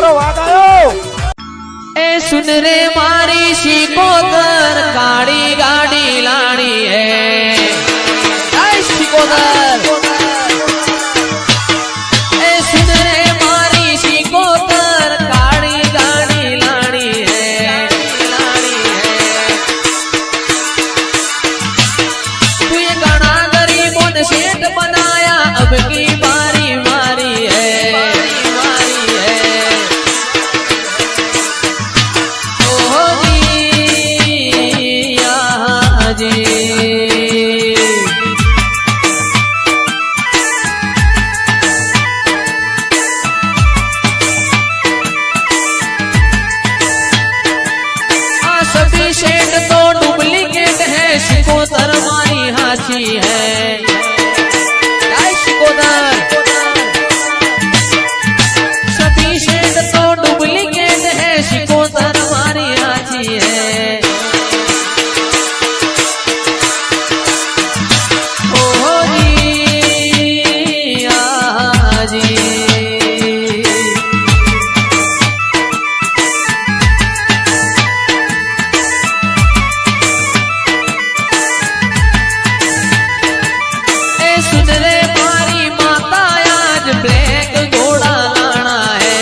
મારો વાગ આવ્યો ए सुन रे मारी शिकोदर काड़ी गाड़ी लाड़ी है शिकोदर ए सुन रे मारी शिकोदर काड़ी गाड़ी लाड़ी है तू ये गाना गरीबों ने सेठ बनाया अब की बारी मारी है शेड तो डुप्लीकेट है शिकोदर मारी हाथी है शिकोदर सभी शेड तो डुप्लीकेट है शिकोदर मारी हाथी है ओ जी सुन रे मारी माता आज ब्लैक घोड़ा लाना है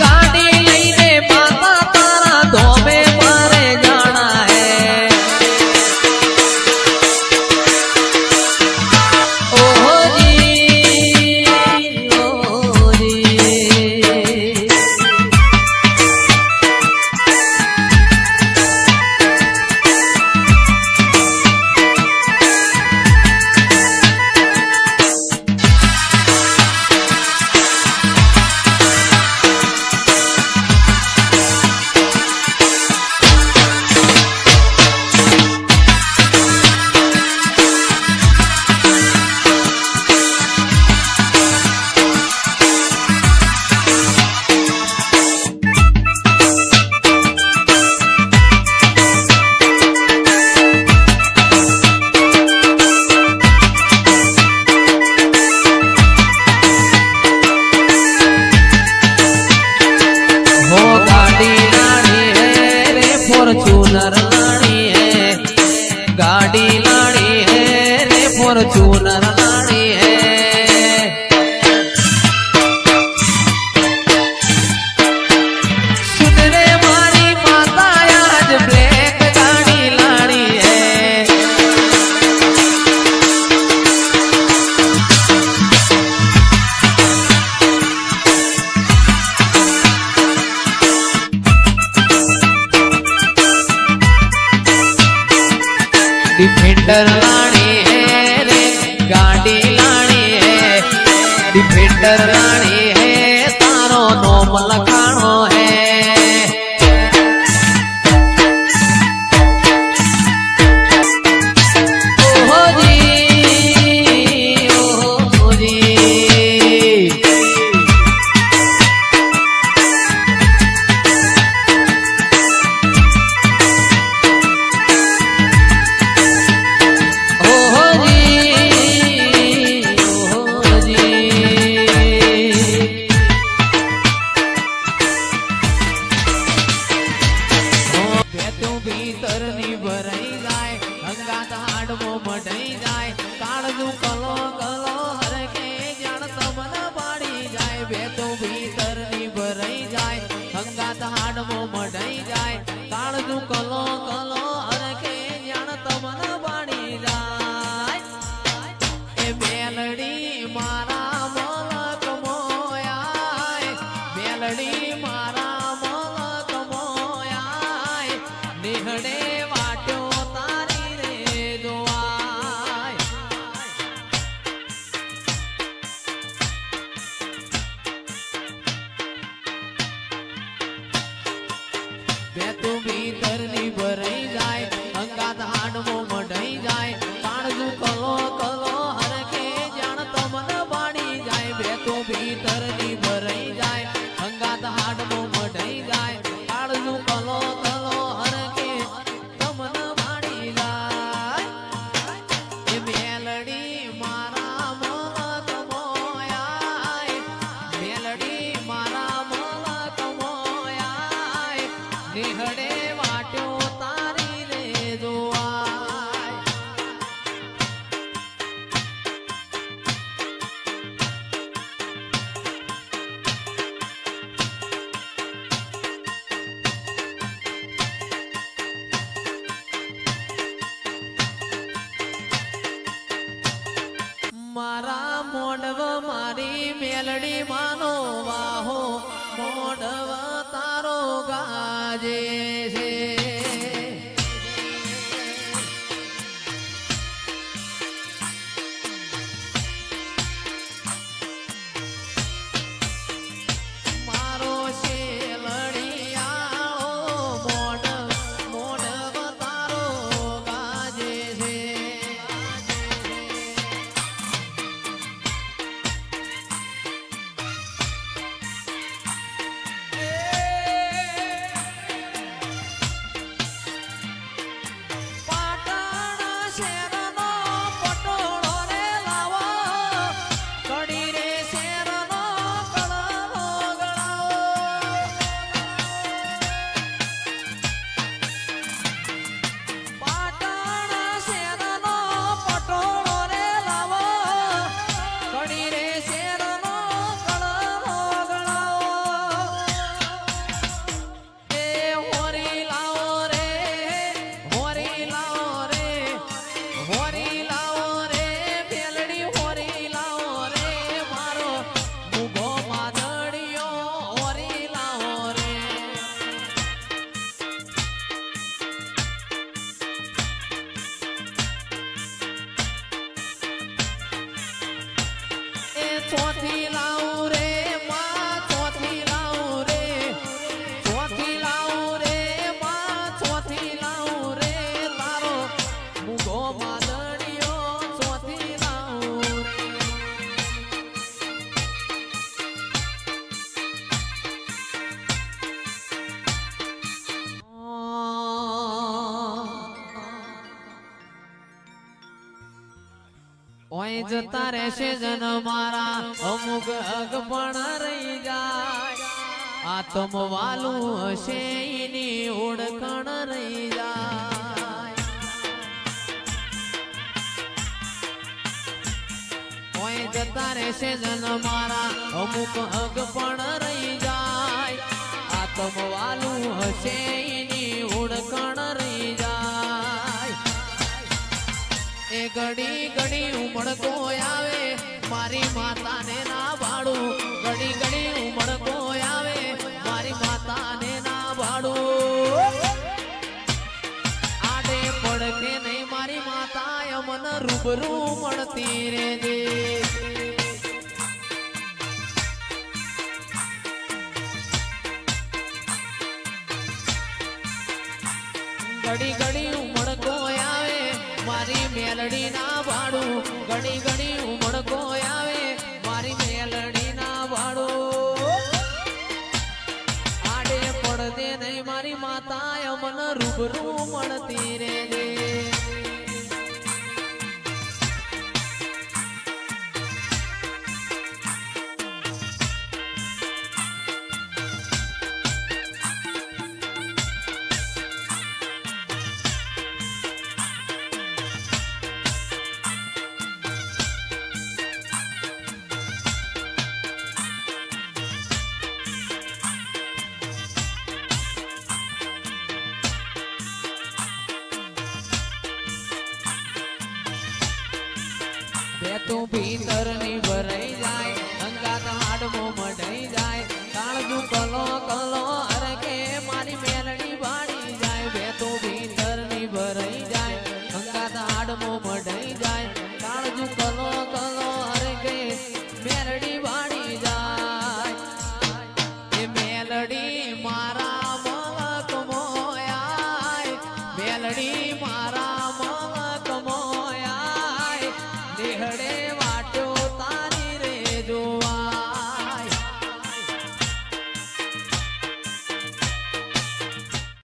गाड़ी लईने माता तारा धोबे मारे जाना है ओहो जी फॉर्च्यूनर लानी है गाड़ी लानी है रे फॉर्च्यूनर लानी है सुन रे मारी माता आज ब्लैक गाड़ी लानी है डिफेंडर लानी है रे गाड़ी लानी है डिफेंडर लानी है तारो नोम लखाणो है ओहो जी भीतर नी भराई जाए हंगात हाडमो मढाई जाए काळजू कलो कलो हर के जान तमन पाड़ी जाए बेतो भीतर नी भराई जाए हंगात हाडमो मढाई जाए काळजू कलो कलो हर के जान तमन पाड़ी जाए ए मेलडी मारा मलक मोयाय मेलडी मारा मलक मोयाय निहडे वाट्यो तारी रे दोआय बेतु भीतर नी भराई जाए अंगात हाडमो मढाई जाए काळजू कलो कलो हर के जान तमन बाड़ी जाए बेतु भीतर नी भराई जाए अंगात हाडमो मढाई जाए काळजू कलो कलो हर के तमन बाड़ी जाए ए मेलडी मारा મેલડી માનો વાહો મોઢવ તારો ગાજે છે મારો શેલડિયાળો મોઢવ તારો ગાજે છે ચોથી લાવું રે માં ચોથી લાવું રે ચોથી લાવું રે માં ચોથી લાવું રે તારો મુગો માદડિયો ચોથી લાવું ઓય જતા રહેશે જન મારા અમુક અગ પણ રહી જાય આત્મ વાલું હશે એની ઓળખણ રહી જાય ઓય જતા રહેશે જન મારા અમુક અગ પણ રહી જાય આત્મ વાલું હશે એની ઓળખણ રહી જાય એ ઘડી ઘડી ઉમળકો આવે મારી માતાને ના ભાડું ઘડી ઘડી ઉમળકો આવે મારી માતાને ના ભાડું આડે પડકે નહીં મારી માતા અમન રૂબરૂ મળતી રે દે ઘડી ઘડી ઉમળકો આવે મારી મેલડી ના ભાડું ઘડી ઘડી ઉમળકો આવે મારી મેલડી ના ભાડું આડે પડદે નહીં મારી માતા અમન રૂબરૂ મળતી રે દે તું ભીતર ની ભરાઈ જાય